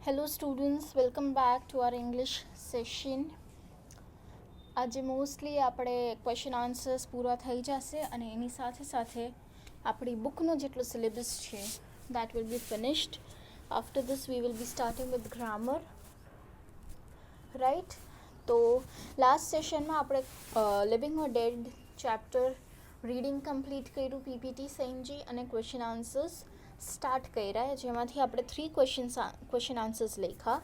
Hello students, welcome back to our English session. આજે mostly આપણે question answers પૂરા થઈ જશે અને એની સાથે સાથે આપણી બુકનો જેટલો સિલેબસ છે that will be finished. After this V will B starting with grammar, right? તો લાસ્ટ સેશનમાં આપણે લિવિંગ ઓર ડેડ ચેપ્ટર રીડિંગ કમ્પ્લીટ કર્યું, પીપીટી સેન્જી અને ક્વેશ્ચન આન્સર્સ સ્ટાર્ટ કર્યા, જેમાંથી આપણે 3 ક્વેશ્ચન આન્સર્સ લખ્યા.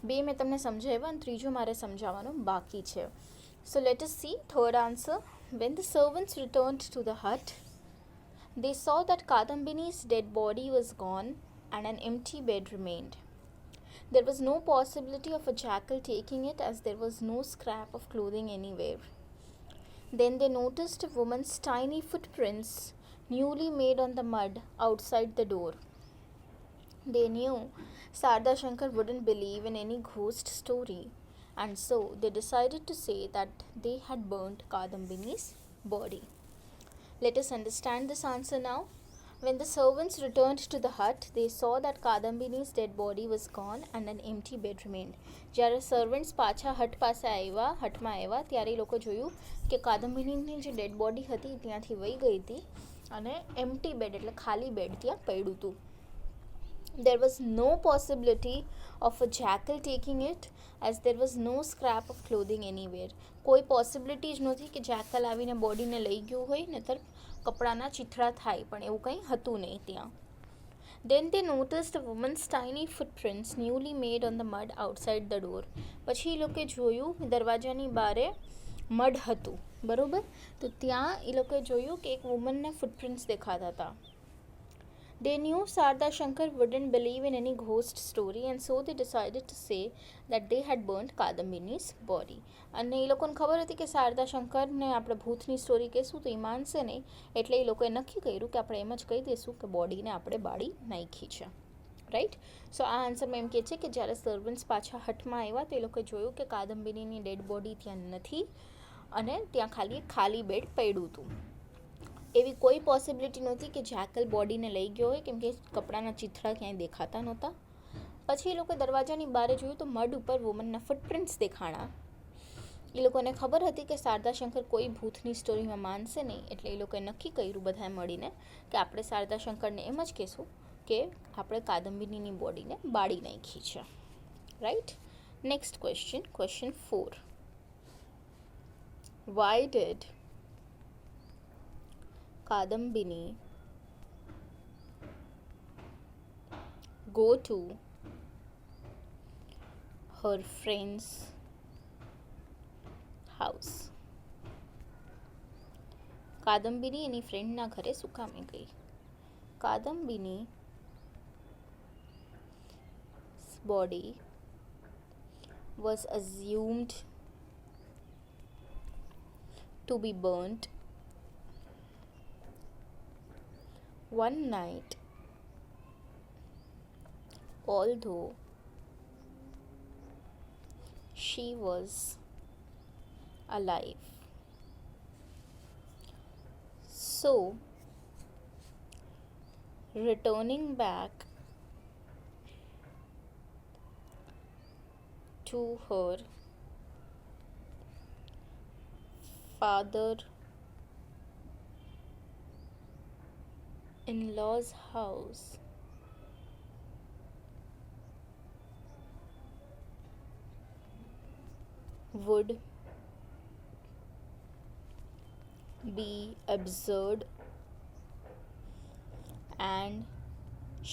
2 મેં તમને સમજાવ્યા અને ત્રીજો મારે સમજાવવાનું બાકી છે. So let S C third answer. When the servants returned to the hut, they saw that Kadambini's dead body was gone and an empty bed remained. There was no possibility of a jackal taking it, as there was no scrap of clothing anywhere. Then they noticed a woman's tiny footprints, newly made on the mud outside the door. They knew Sarda Shankar wouldn't believe in any ghost story, and so they decided to say that they had burnt Kadambini's body. Let us understand this answer now. When the servants returned to the hut, they saw that Kadambini's dead body was gone and an empty bed remained. જ્યારે servants પાછા હટમાં આવ્યા ત્યારે એ લોકો જોયું કે કાદંબિનીની જે dead body હતી ત્યાંથી વહી ગઈ હતી અને એમ્પ્ટી બેડ એટલે ખાલી બેડ ત્યાં પડ્યું હતું. There was no possibility of a jackal taking it, as there was no scrap of clothing anywhere. કોઈ પોસિબિલિટી જ નહોતી કે જેકલ આવીને બોડીને લઈ ગયું હોય, નહીતર કપડાના ચીથડા થાય, પણ એવું કંઈ હતું નહીં ત્યાં. Then they noticed a woman's tiny footprints newly made on the mud outside the door. પછી એ લોકોએ જોયું દરવાજાની બારે મડ હતું, બરાબર? તો ત્યાં એ લોકોએ જોયું કે એક વુમનના ફૂટપ્રિન્ટ્સ દેખાતા હતા. They knew Sarda Shankar wouldn't believe in any ghost story, and so they decided to say that they had burnt Kadambini's body. અને એ લોકોને ખબર હતી કે શારદા શંકરને આપણે ભૂતની સ્ટોરી કહીશું તો એ માનશે નહીં, એટલે એ લોકોએ નક્કી કર્યું કે આપણે એમ જ કહી દઈશું કે બોડીને આપણે બાળી નાખી છે, રાઈટ? સો આ આન્સરમાં એમ કહે છે કે જ્યારે સર્વન્ટ્સ પાછા હટમાં આવ્યા તો એ લોકોએ જોયું કે કાદંબિનીની ડેડ બોડી ત્યાં નથી અને ત્યાં ખાલી એક ખાલી બેડ પડ્યું હતું. એવી કોઈ પોસિબિલિટી નહોતી કે જેકલ બોડીને લઈ ગયો હોય, કેમ કે કપડાના ચીથડા ક્યાંય દેખાતા નહોતા. પછી એ લોકોએ દરવાજાની બહાર જોયું તો મડ ઉપર વુમનના ફૂટપ્રિન્ટ્સ દેખાણા. એ લોકોને ખબર હતી કે શારદા શંકર કોઈ ભૂતની સ્ટોરીમાં માનશે નહીં, એટલે એ લોકોએ નક્કી કર્યું બધાએ મળીને કે આપણે શારદા શંકરને એમ જ કહેશું કે આપણે કાદંબિનીની બોડીને બાળી નાખી છે, right? Next question, question 4. Why did Kadambini go to her friend's house? કાદંબિની એની ફ્રેન્ડના ઘરે શું કામે ગઈ? કાદંબિની's body was assumed to be burnt one night, although she was alive. So, returning back to her father-in-law's house would be absurd, and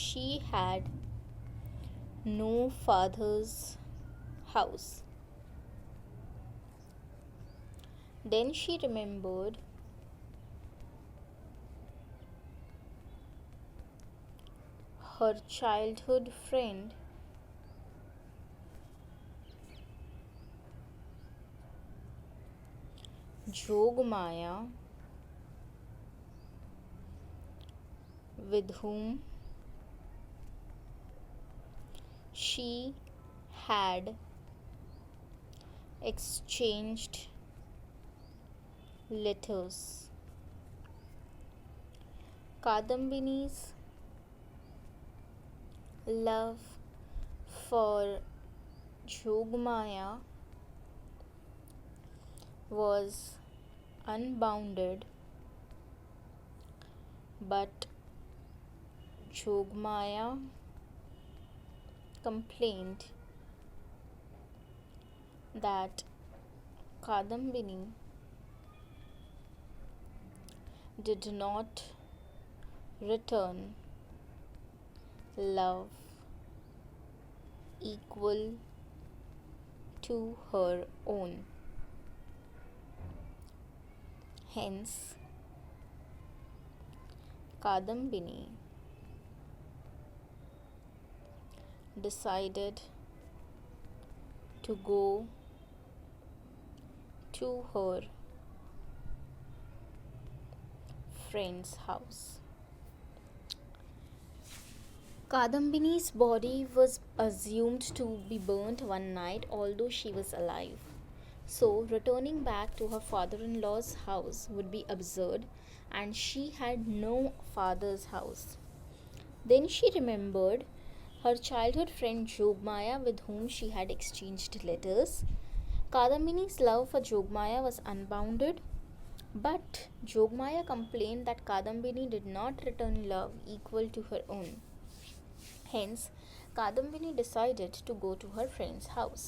she had no father's house. Then she remembered her childhood friend Jogmaya, with whom she had exchanged letters. Kadambini's love for Jogmaya was unbounded, but Jogmaya complained that Kadambini did not return love equal to her own. Hence, Kadambini decided to go to her friend's house. Kadambini's body was assumed to be burnt one night, although she was alive. So, returning back to her father-in-law's house would be absurd, and she had no father's house. Then she remembered her childhood friend Jogmaya, with whom she had exchanged letters. Kadambini's love for Jogmaya was unbounded, but Jogmaya complained that Kadambini did not return love equal to her own. Hence, Kadambini decided to go to her friend's house.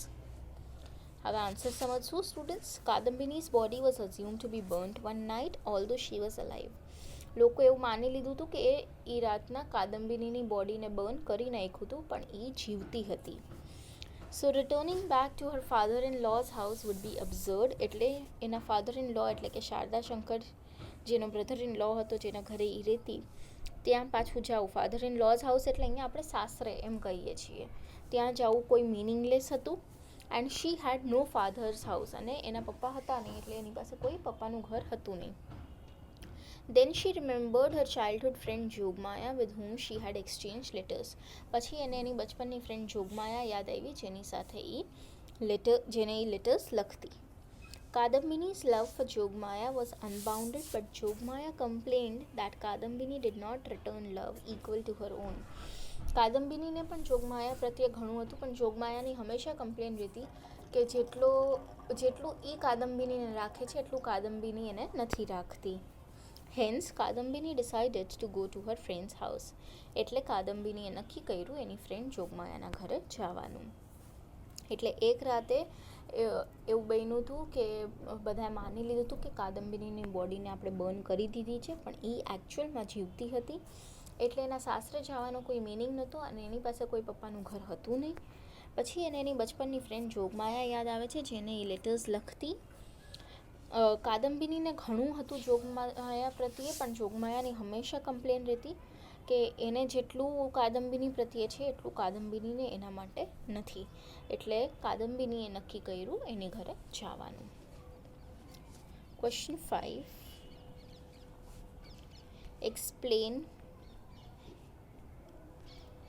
હવે answer સમજશું students. Kadambini's body was assumed to be burnt one night although she was alive. લોકો એવું માની લીધું હતું કે એ રાતના કાદંબિનીની બોડીને બર્ન કરી નાખ્યું હતું, પણ એ જીવતી હતી. So returning back to her father in law's house would be absurd. એટલે એના ફાધર ઇન લો એટલે કે શારદા શંકર, જેનો બ્રધર ઇન લો હતો, જેના ઘરે એ રહેતી, ત્યાં પાછું જાવું. ફાધર ઇન લોઝ હાઉસ એટલે અહીંયા આપણે સાસરે એમ કહીએ છીએ. ત્યાં જવું કોઈ મિનિંગલેસ હતું. And she had no father's house, અને એના પપ્પા હતા નહીં, એટલે એની પાસે કોઈ પપ્પાનું ઘર હતું નહીં. Then she remembered her childhood friend Jogmaya, with whom she had exchanged letters. પછી એને એની બચપનની ફ્રેન્ડ જોગમાયા યાદ આવી, જેની સાથે જેને એ લેટર્સ લખતી. Kadambini's love for Jogmaya was unbounded, but Jogmaya complained that Kadambini did not return love equal to her own. કાદંબિનીને પણ જોગમાયા પ્રત્યે ઘણું હતું, પણ જોગમાયાની હંમેશા કમ્પ્લેન રહેતી કે જેટલું એ કાદંબિનીને રાખે છે એટલું કાદંબિની એને નથી રાખતી. Hence Kadambini decided to go to her friend's house. એટલે કાદંબિનીએ નક્કી કર્યું એની ફ્રેન્ડ જોગમાયાના ઘરે જવાનું. એટલે એક રાતે એવું બન્યું હતું કે બધાએ માની લીધું હતું કે કાદંબિનીની બોડીને આપણે બર્ન કરી દીધી છે, પણ એ એકચ્યુઅલમાં જીવતી હતી. એટલે એના સાસરે જવાનો કોઈ મિનિંગ નહોતો, અને એની પાસે કોઈ પપ્પાનું ઘર હતું નહીં. પછી એને એની બચપનની ફ્રેન્ડ જોગમાયા યાદ આવે છે, જેને એ લેટર્સ લખતી. કાદંબિનીને ઘણું હતું જોગમાયા પ્રત્યે, પણ જોગમાયાની હંમેશા કમ્પ્લેન રહેતી કે એને જેટલું કાદંબિની પ્રત્યે છે એટલું કાદંબિનીને એના માટે નથી. એટલે કાદંબિનીએ નક્કી કર્યું એની ઘરે જવાનું. Question 5. Explain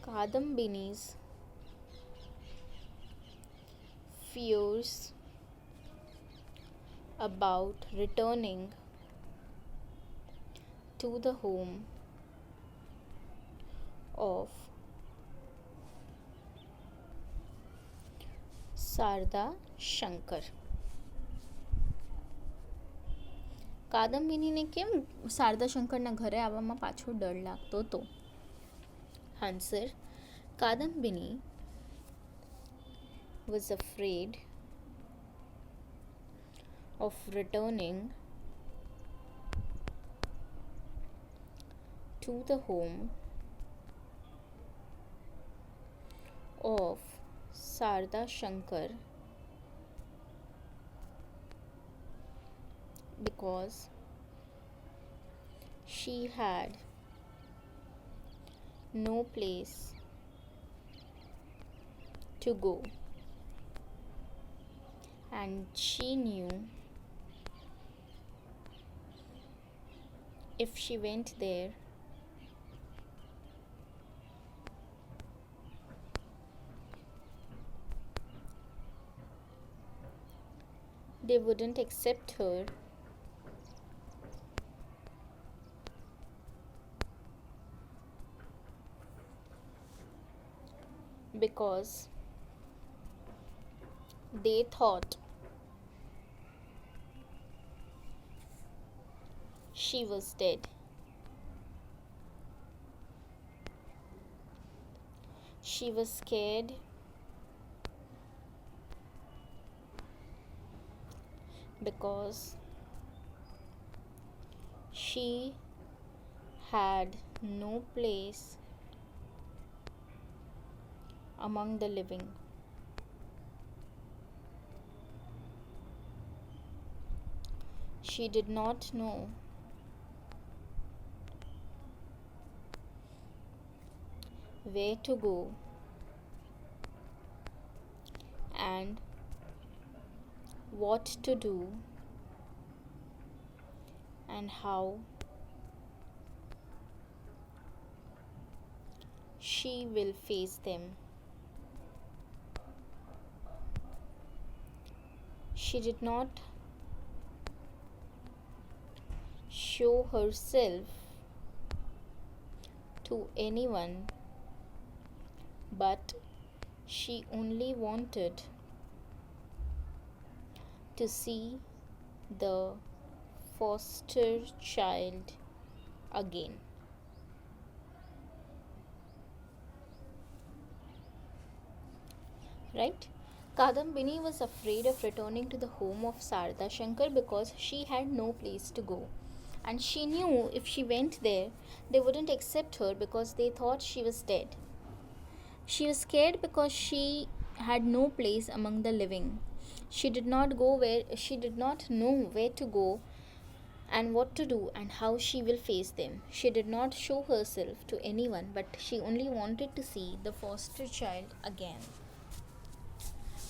Kadambini's fears about returning to the home of Sharada Shankar. કાદંબિનીને કેમ શારદા શંકરના ઘરે આવવામાં પાછો ડર લાગતો હતો? Answer. Kadambini was afraid of returning to the home of Sarda Shankar because she had no place to go, and she knew if she went there, they wouldn't accept her because they thought she was dead. She was scared because she had no place among the living. She did not know where to go and what to do and how she will face them. She did not show herself to anyone, but she only wanted to see the foster child again. Right? Kadambini was afraid of returning to the home of Sarada Shankar because she had no place to go. And she knew if she went there, they wouldn't accept her because they thought she was dead. She was scared because she had no place among the living. She did not know where to go and what to do and how she will face them. She did not show herself to anyone, but she only wanted to see the foster child again.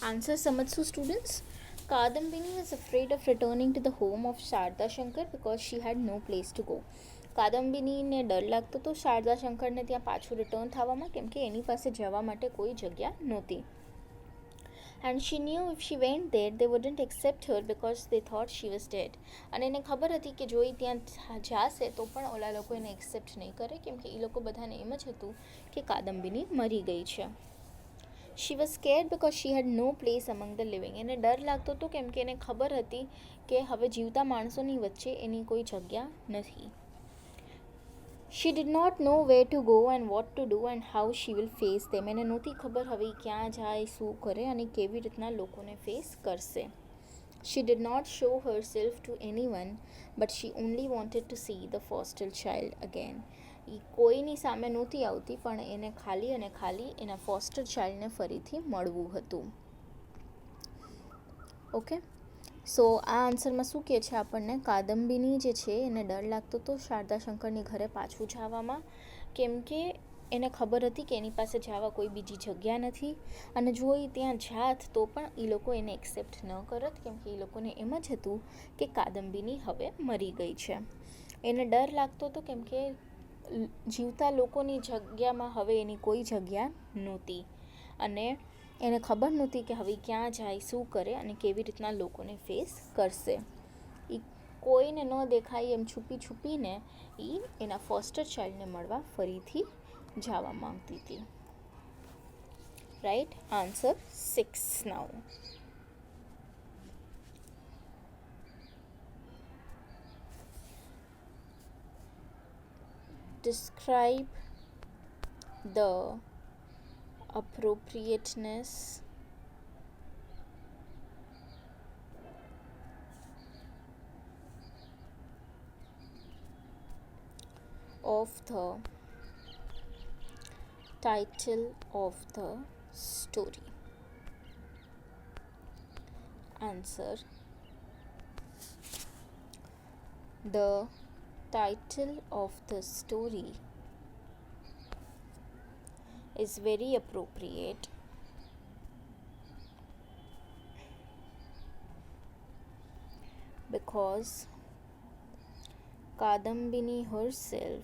Answer समझो students. Kadambini was afraid of returning to the home of Sharda Shankar because she had no place to go. કાદંબિનીને ડર લાગતો હતો શારદા શંકરને ત્યાં પાછું return થવામાં, કેમ કે એની પાસે જવા માટે કોઈ જગ્યા નહોતી. And she knew if she went there, they wouldn't accept her because they thought she was dead. અને એને ખબર હતી કે જો એ ત્યાં જાશે તો પણ ઓલા લોકો એને એક્સેપ્ટ નહીં કરે, કેમ કે એ લોકો બધાને એમ જ હતું કે કાદંબિની મરી ગઈ છે. She was scared because she had no place among the living. એને ડર લાગતો હતો કેમ કે એને ખબર હતી કે હવે જીવતા માણસોની વચ્ચે એની કોઈ જગ્યા નથી. She did not know where to go and what to do and how she will face them. એને નહોતી ખબર હવે ક્યાં જાય, શું કરે અને કેવી રીતના લોકોને ફેસ કરશે. She did not show herself to anyone, but she only wanted to see the foster child again. એ કોઈની સામે નહોતી આવતી, પણ એને ખાલી અને ખાલી એના ફોસ્ટર ચાઇલ્ડને ફરીથી મળવું હતું. ઓકે, સો આ આન્સરમાં શું કહે છે આપણને? કાદંબિની જે છે એને ડર લાગતો હતો શારદા શંકરની ઘરે પાછું જવામાં, કેમ કે એને ખબર હતી કે એની પાસે જવા કોઈ બીજી જગ્યા નથી, અને જો એ ત્યાં જાત તો પણ એ લોકો એને એક્સેપ્ટ ન કરત, કેમ કે એ લોકોને એમ જ હતું કે કાદંબિની હવે મરી ગઈ છે. એને ડર લાગતો હતો કેમ કે જીવતા લોકોની જગ્યામાં હવે એની કોઈ જગ્યા નહોતી, અને એને ખબર નહોતી કે હવે ક્યાં જાય, શું કરે અને કેવી રીતના લોકોને ફેસ કરશે. એ કોઈને ન દેખાય એમ છુપી છુપીને એ એના ફોસ્ટર ચાઇલ્ડને મળવા ફરીથી જવા માંગતી હતી. Right, answer 6 now. Describe the appropriateness of the title of the story. Answer. The title of the story is very appropriate because Kadambini herself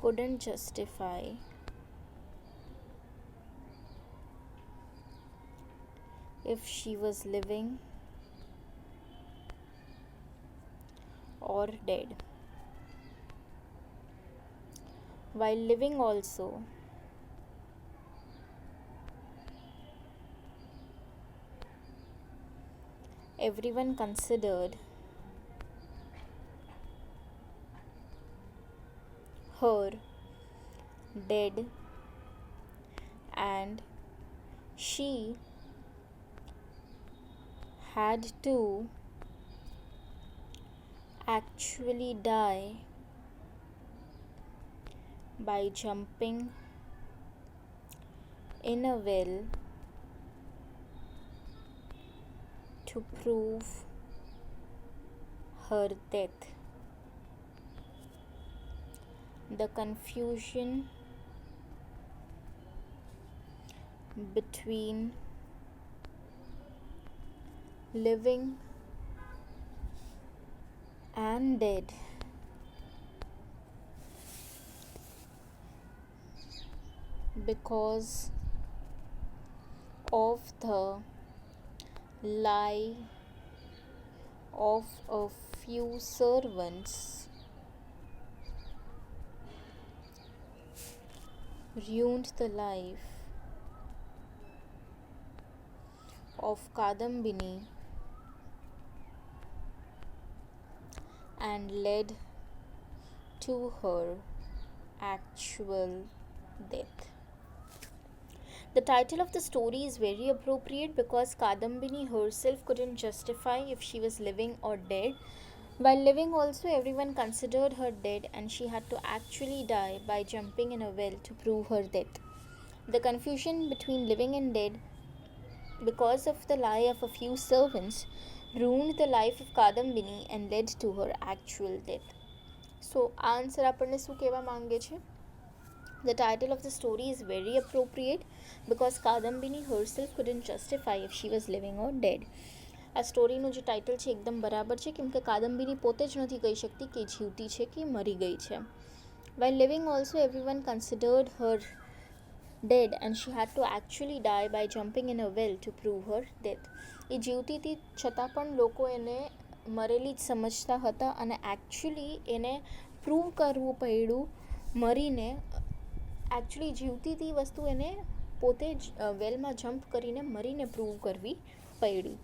couldn't justify if she was living or dead. While living also, everyone considered her dead, and she had to actually die by jumping in a well to prove her death. The confusion between living and dead because of the lie of a few servants ruined the life of Kadambini and led to her actual death. The title of the story is very appropriate because Kadambini herself couldn't justify if she was living or dead. While living also, everyone considered her dead and she had to actually die by jumping in a well to prove her death. The confusion between living and dead because of the lie of a few servants ruined the life of Kadambini and led to her actual death. So, answer આપણને શું કહેવા માંગે છે? The title of the story is very appropriate because Kadambini herself couldn't justify if she was living or dead. આ સ્ટોરીનું જે title છે એકદમ બરાબર છે કેમ કે કાદંબિની પોતે જ નથી કહી શકતી કે જીવતી છે કે મરી ગઈ છે. While living also, everyone considered her dead and she had to actually die by jumping in a well to prove her death. એ જીવતી હતી છતાં પણ લોકો એને મરેલી જ સમજતા હતા અને એકચ્યુઅલી એને પ્રૂવ કરવું પડ્યું મરીને. એકચ્યુઅલી જીવતી હતી વસ્તુ એને પોતે જ વેલમાં જમ્પ કરીને મરીને પ્રૂવ કરવી પડી.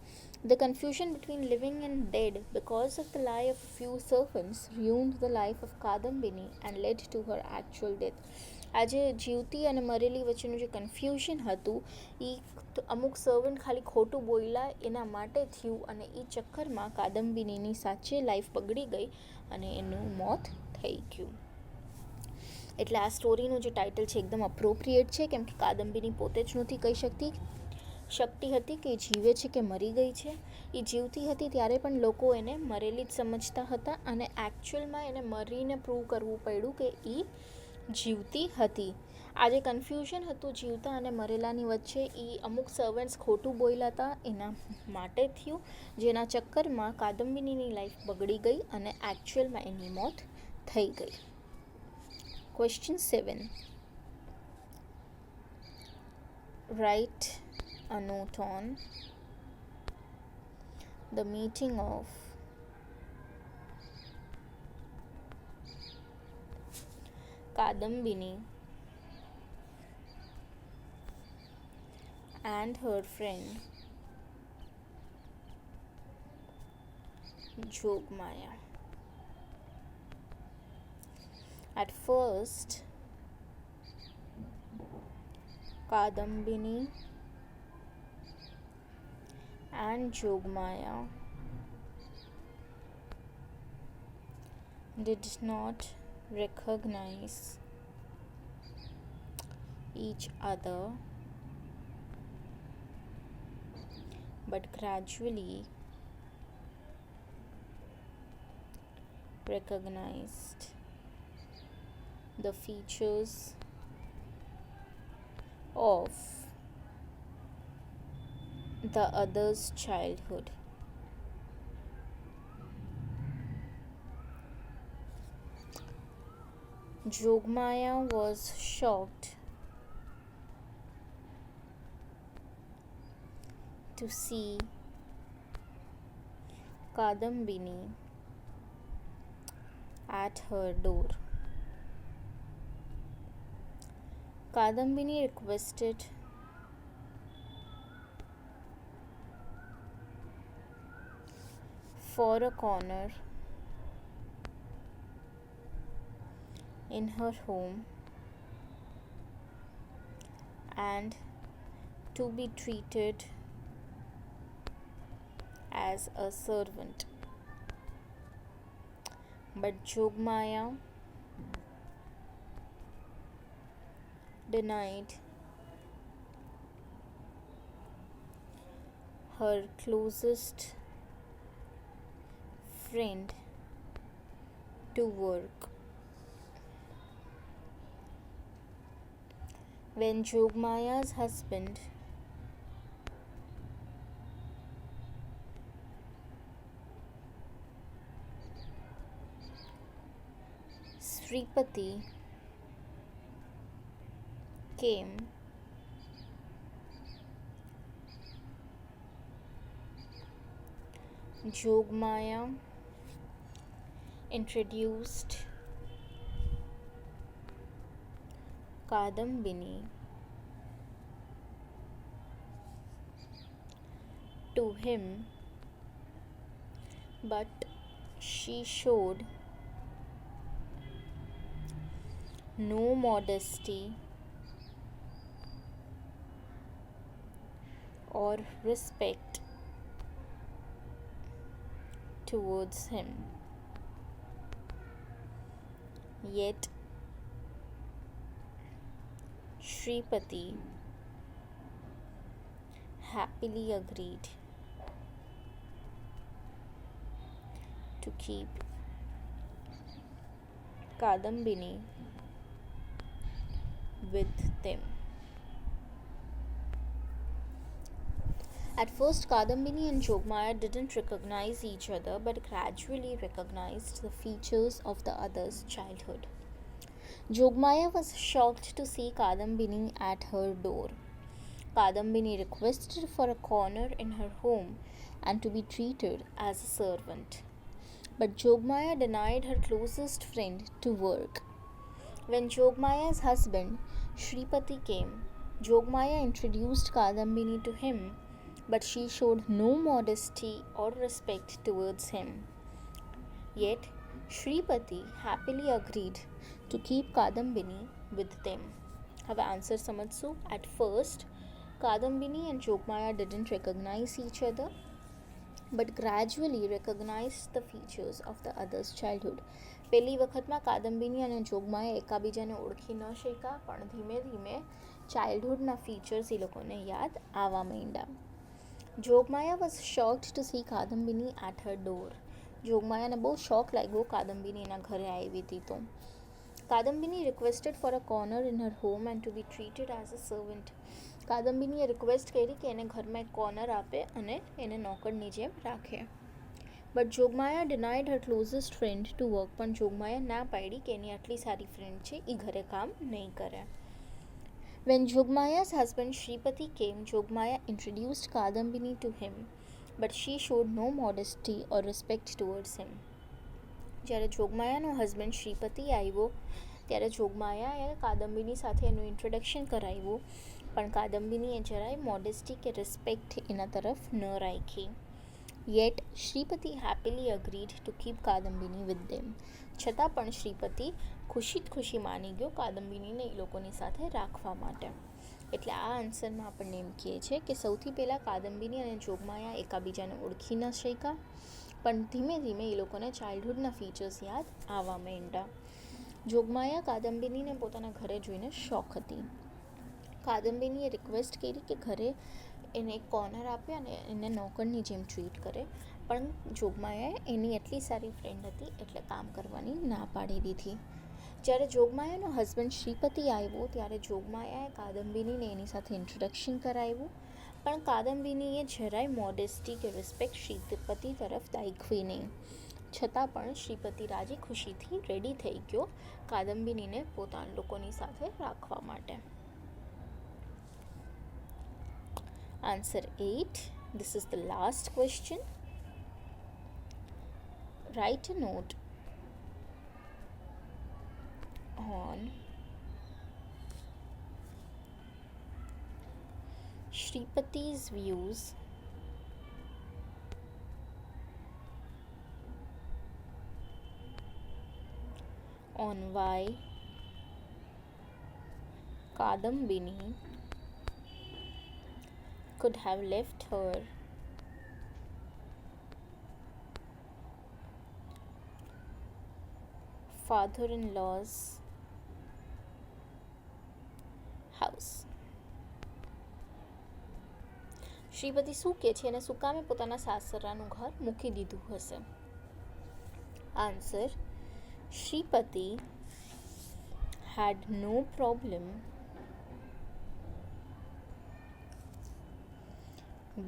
The confusion between living and dead because of the lie of a few servants ruined the life of Kadambini and led to her actual death. આજે જીવતી અને મરેલી વચ્ચેનું જે કન્ફ્યુઝન હતું એ અમુક સર્વન્ટ ખાલી ખોટું બોલ્યા એના માટે થયું અને એ ચક્કરમાં કાદંબિનીની સાચે લાઈફ બગડી ગઈ અને એનું મોત થઈ ગયું. એટલે આ સ્ટોરીનું જે ટાઇટલ છે એકદમ અપ્રોપ્રિએટ છે કેમ કે કાદંબિની પોતે જ નહોતી કહી શકતી હતી કે જીવે છે કે મરી ગઈ છે. એ જીવતી હતી ત્યારે પણ લોકો એને મરેલી જ સમજતા હતા અને એકચ્યુઅલમાં એને મરીને પ્રૂવ કરવું પડ્યું કે એ જીવતી હતી. આ જે કન્ફ્યુઝન હતું જીવતા અને મરેલાની વચ્ચે એ અમુક સર્વન્ટ્સ ખોટું બોલ્યા હતા એના માટે થયું જેના ચક્કરમાં કાદંબિનીની લાઈફ બગડી ગઈ અને એકચ્યુઅલમાં એની મોત થઈ ગઈ. Question 7. Write a note on the meeting of Kadambini and her friend Jogmaya. At first, Kadambini and Jogmaya did not recognize each other, but gradually recognized the features of the other's childhood. Jogmaya was shocked to see Kadambini at her door. Kadambini requested for a corner in her home and to be treated as a servant. But Jogmaya denied her closest friend to work. When Jogmaya's husband Sripati came, Jogmaya introduced Kadambini to him, but she showed no modesty or respect towards him. Yet Sripati happily agreed to keep Kadambini with them. At first, Kadambini and Jogmaya didn't recognize each other but gradually recognized the features of the other's childhood. Jogmaya was shocked to see Kadambini at her door. Kadambini requested for a corner in her home and to be treated as a servant. But Jogmaya denied her closest friend to work. When Jogmaya's husband Sripati came, Jogmaya introduced Kadambini to him, but she showed no modesty or respect towards him. Yet Sripati happily agreed to keep Kadambini with them. Have answer समझो. At first, Kadambini and Jogmaya didn't recognize each other, but gradually recognized the features of the other's childhood. પહેલી વખતમાં કાદંબિની અને જોગમાએ એકાબીજાને ઓળખી ન શક્યા, પણ ધીમે ધીમે ચાઇલ્ડહુડના ફીચર્સ એ લોકોને યાદ આવવા માંડ્યા. Jogmaya was shocked to see Kadambini at her door. જોગમાયાને બહુ શોખ લાગ્યો કાદંબિની એના ઘરે આવી હતી તો. Kadambini requested for a corner in her home and to be treated as a servant. કાદંબિનીએ રિક્વેસ્ટ કરી કે એને ઘરમાં એક કોર્નર આપે અને એને નોકરની જેમ રાખે. But Jogmaya denied Har closest friend to work. પણ જોગમાયા ના પાડી કે એની આટલી સારી ફ્રેન્ડ છે એ ઘરે કામ નહીં કરે. When Jogmaya's husband Sripati came, Jogmaya introduced Kadambini to him, but she showed no modesty or respect towards him. જ્યારે જોગમાયાનો હસબન્ડ શ્રીપતિ આવ્યો ત્યારે જોગમાયાએ કાદંબિની સાથે એનું ઇન્ટ્રોડક્શન કરાવ્યું, પણ કાદંબિનીએ જરાય મોડેસ્ટી કે રિસ્પેક્ટ એના તરફ ન રાખી. Yet Sripati happily agreed to keep Kadambini with them. છતાં પણ શ્રીપતિ ખુશી માની ગયો કાદંબિનીને એ લોકોની સાથે રાખવા માટે. એટલે આ આન્સરમાં આપણને એમ કહે છે કે સૌથી પહેલાં કાદંબિની અને જોગમાયા એકાબીજાને ઓળખી ન શક્યા, પણ ધીમે ધીમે એ લોકોને ચાઇલ્ડહુડના ફીચર્સ યાદ આવવા માંડ્યા. જોગમાયા કાદંબિનીને પોતાના ઘરે જોઈને શોખ હતી. કાદંબિનીએ રિક્વેસ્ટ કરી કે ઘરે એને એક કોર્નર આપે અને એને નોકરની જેમ ટ્રીટ કરે, પણ જોગમાયાએ એની એટલી સારી ફ્રેન્ડ હતી એટલે કામ કરવાની ના પાડી દીધી. જ્યારે જોગમાયાનો હસબન્ડ શ્રીપતિ આવ્યો ત્યારે જોગમાયાએ કાદંબિનીને એની સાથે ઇન્ટ્રોડક્શન કરાવ્યું, પણ કાદંબિનીએ જરાય મોડેસ્ટી કે રિસ્પેક્ટ શ્રીપતિ તરફ દાખવી નહીં. છતાં પણ શ્રીપતિ રાજી ખુશીથી રેડી થઈ ગયો કાદંબિનીને પોતાના લોકોની સાથે રાખવા માટે. Answer 8. This is the last question. Write a note on Shripati's views on why Kadambini could have left her father-in-law's house. Shripati શું કહે છે અને શું કામે પોતાના સાસરાનું ઘર મૂકી દીધું હશે? Answer: Shripati had no problem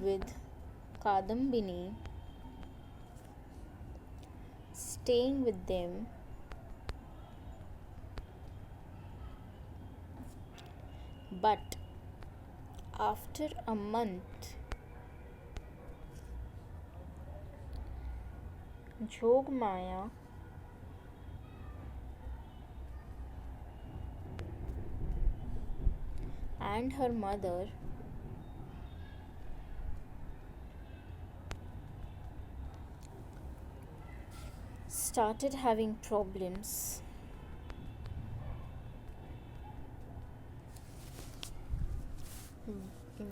with Kadambini staying with them but after a month Jogmaya and her mother started having problems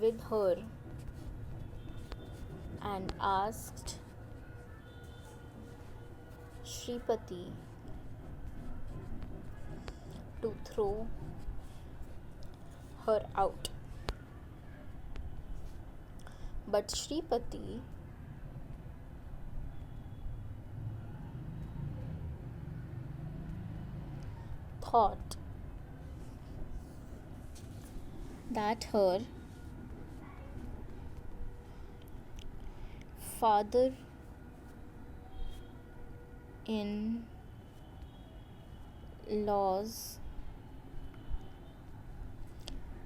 with her and asked Shripati to throw her out. But Shripati thought that her father-in-law's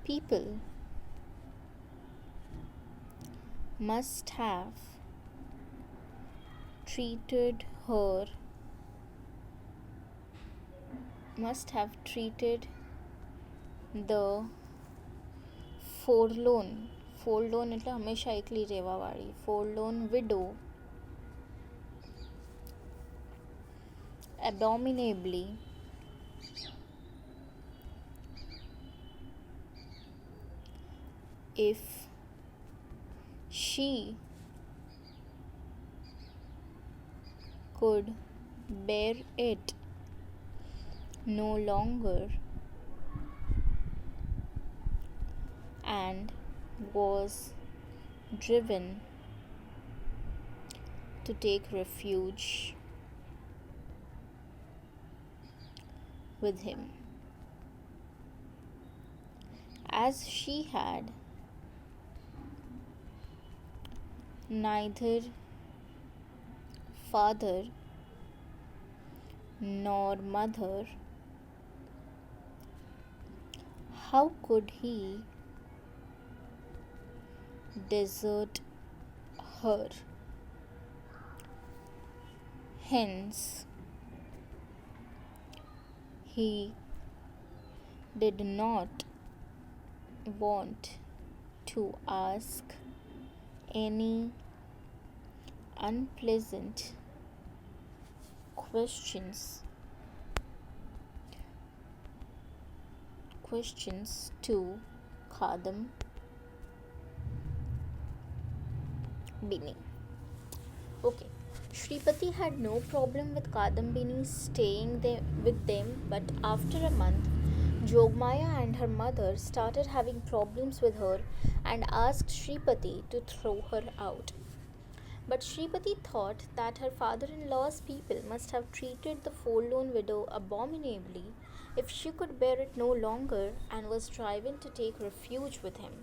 people must have treated the forlorn એટલે હંમેશા એકલી રહેવાવાળી forlorn widow abominably if she could bear it no longer and was driven to take refuge with him. As she had neither father nor mother, how could he desert her? Hence, he did not want to ask any unpleasant questions to Kadambini. Okay. Shripati had no problem with Kadambini staying with them, but after a month, Jogmaya and her mother started having problems with her and asked Shripati to throw her out. But Shripati thought that her father-in-law's people must have treated the forlorn widow abominably if she could bear it no longer and was driven to take refuge with him.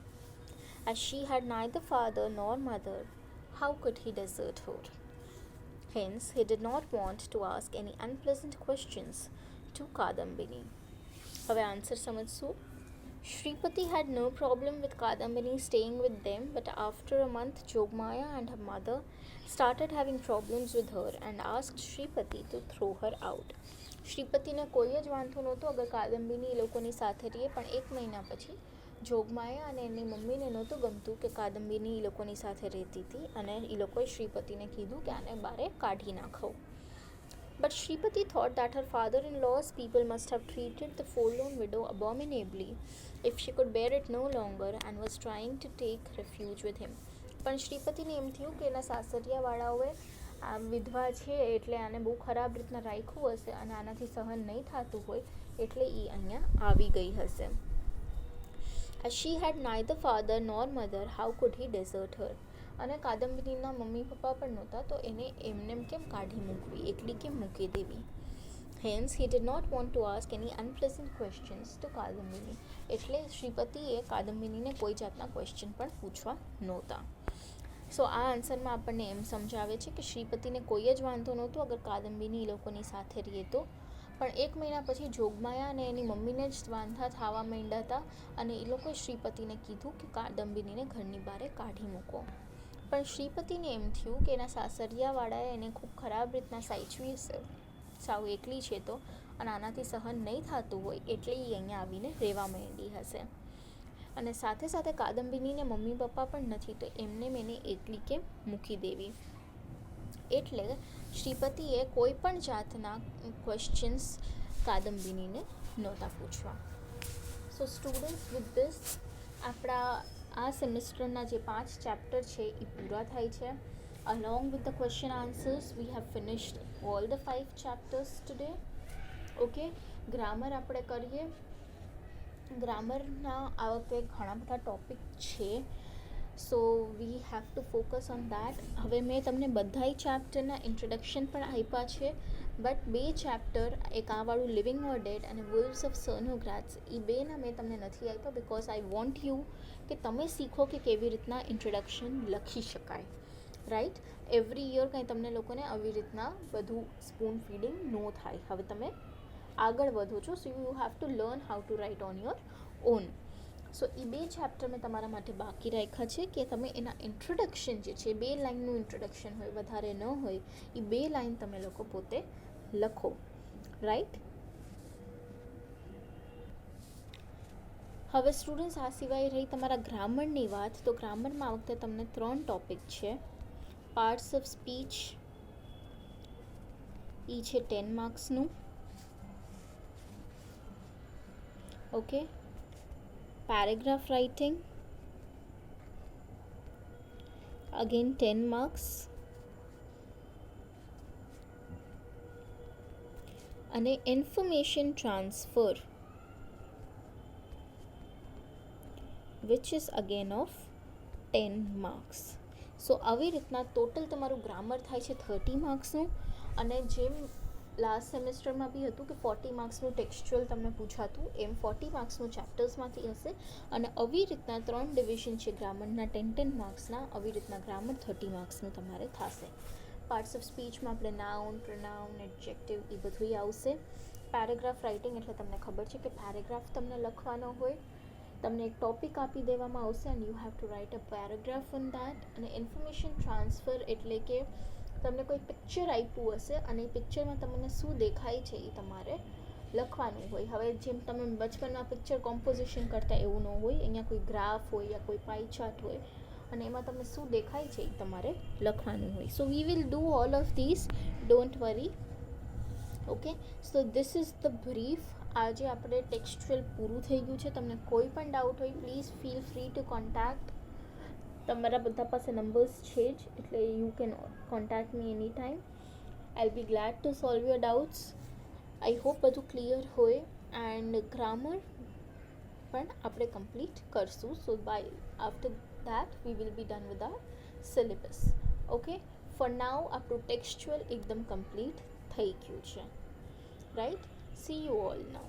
As she had neither father nor mother, how could he desert her? Hence, he did not want to ask any unpleasant questions to Kadambini. હવે answer સમજશું. Shripati had no problem with Kadambini staying with them, but after a month, Jogmaya and her mother started having problems with her and asked Shripati to throw her out. શ્રીપતિને કોઈ જ વાંધો નહોતો અગર કાદંબીની એ લોકોની સાથે રહીએ, પણ 1 મહિના પછી જોગમાયા અને એની મમ્મીને નહોતું ગમતું કે કાદંબિની એ લોકોની સાથે રહેતી હતી અને એ લોકોએ શ્રીપતિને કીધું કે આને બારે કાઢી નાખો. But Shripati thought that her father-in-law's people must have treated the forlorn widow abominably if she could bear it no longer and was trying to take refuge with him. પણ શ્રીપતિને એમ થયું કે એના સાસરિયાવાળાઓએ આ વિધવા છે એટલે આને બહુ ખરાબ રીતના રાખ્યું હશે અને આનાથી સહન નહીં થતું હોય એટલે એ અહીંયા આવી ગઈ હશે. As she had neither father nor mother, how could he desert her? અને કાદંબરીના મમ્મી પપ્પા પણ નહોતા તો એને એમને કેમ કાઢી મૂકવી, એકલી કેમ મૂકી દેવી. Hence he did not want to ask any unpleasant questions to કાદંબરી. એટલે શ્રીપતિએ કાદંબરીને કોઈ જાતના ક્વેશ્ચન પણ પૂછવા નહોતા. સો આ આન્સરમાં આપણને એમ સમજાવે છે કે શ્રીપતિને કોઈ જ વાંધો નહોતો અગર કાદંબરી એ લોકોની સાથે રહીએ તો, પણ 1 મહિના પછી જોગમાયા અને એની મમ્મીને જ વાંધા થવા માંડ્યા હતા અને એ લોકોએ શ્રીપતિને કીધું કે કાદંબરીને ઘરની બહાર કાઢી મૂકો. પણ શ્રીપતિને એમ થયું કે એના સાસરિયાવાળાએ એને ખૂબ ખરાબ રીતના સાચવી હશે, સાવ એકલી છે તો, અને આનાથી સહન નહીં થતું હોય એટલે એ અહીંયા આવીને રહેવા માંડી હશે. અને સાથે સાથે કાદંબરીને મમ્મી પપ્પા પણ નથી તો એમને એને એકલી કેમ મૂકી દેવી. એટલે શ્રીપતિએ કોઈ પણ જાતના ક્વેશ્ચન્સ કાદંબરીને નહોતા પૂછવા. સો સ્ટુડન્ટ્સ, વિથ ધીસ આપણા આ સેમેસ્ટરના જે 5 ચેપ્ટર છે એ પૂરા થાય છે. Along with the question answers we have finished all the 5 chapters today. Okay, grammar આપણે કરીએ. ગ્રામરના આ વખતે ઘણા બધા ટોપિક છે, so we have to focus on that. હવે મેં તમને બધાય ચેપ્ટરના ઇન્ટ્રોડક્શન પણ આપ્યા છે, બટ 2 ચેપ્ટર, એક આવાળું લિવિંગ ઓર ડેડ અને વુલ્વ્સ ઓફ સર્નોગ્રાડ્સ, એ બેના મેં તમને નથી આપ્યા બિકોઝ આઈ વોન્ટ યુ કે તમે શીખો કે કેવી રીતના ઇન્ટ્રોડક્શન લખી શકાય. રાઈટ, એવરી યર કંઈ તમને લોકોને આવી રીતના બધું સ્પૂન ફીડિંગ ન થાય. હવે તમે આગળ વધો છો, so you have to learn how to write on your own. So એ 2 ચેપ્ટર મેં તમારા માટે બાકી રાખ્યા છે કે તમે એના ઇન્ટ્રોડક્શન જે છે, 2 લાઇનનું ઇન્ટ્રોડક્શન હોય, વધારે ન હોય, એ 2 લાઇન તમે લોકો પોતે લખો. રાઈટ, હવે સ્ટુડન્ટ્સ આ સિવાય રહી તમારા ગ્રામરની વાત, તો ગ્રામરમાં આ વખતે તમને 3 ટોપિક છે. પાર્ટ્સ ઓફ સ્પીચ, એ છે 10 માર્ક્સનું. Okay, paragraph writing, again 10 marks, અને information transfer which is again of 10 marks. So આવી રીતના ટોટલ તમારું ગ્રામર થાય છે 30 માર્ક્સનું. અને જેમ લાસ્ટ સેમેસ્ટરમાં બી હતું કે 40 માર્ક્સનું ટેક્સ્ચ્યુઅલ તમને પૂછાતું, એમ 40 માર્ક્સનું ચેપ્ટર્સમાંથી હશે. અને આવી રીતના 3 ડિવિઝન છે ગ્રામરના 10 માર્ક્સના. આવી રીતના ગ્રામર 30 માર્ક્સનું તમારે થશે. પાર્ટ્સ ઓફ સ્પીચમાં આપણે નાઉન, પ્રોનાઉન, એડજેક્ટિવ એ બધું આવશે. પેરેગ્રાફ રાઇટિંગ એટલે તમને ખબર છે કે પેરેગ્રાફ તમને લખવાનો હોય, તમને એક ટોપિક આપી દેવામાં આવશે and you have two write a paragraph on that. અને ઇન્ફોર્મેશન ટ્રાન્સફર એટલે કે તમને કોઈ પિક્ચર આપ્યું હશે અને એ પિક્ચરમાં તમને શું દેખાય છે એ તમારે લખવાનું હોય. હવે જેમ તમે બચપનમાં પિક્ચર કોમ્પોઝિશન કરતા એવું ન હોય, અહીંયા કોઈ ગ્રાફ હોય યા કોઈ પાઈ ચાર્ટ હોય અને એમાં તમને શું દેખાય છે એ તમારે લખવાનું હોય. So we will do all of this, don't worry. Okay, so this is the brief. આજે આપણે ટેક્સ્ચ્યુઅલ પૂરું થઈ ગયું છે. તમને કોઈ પણ ડાઉટ હોય please feel free to contact. તમારા બધા પાસે નંબર્સ છે જ, એટલે you can contact me any time. I be glad to solve your doubts. I hope બધું ક્લિયર હોય. એન્ડ ગ્રામર પણ આપણે કમ્પ્લીટ કરશું. So by after that we will be done with our syllabus. Okay, for now આપણું textual એકદમ complete થઈ ગયું છે. Right, see you all now.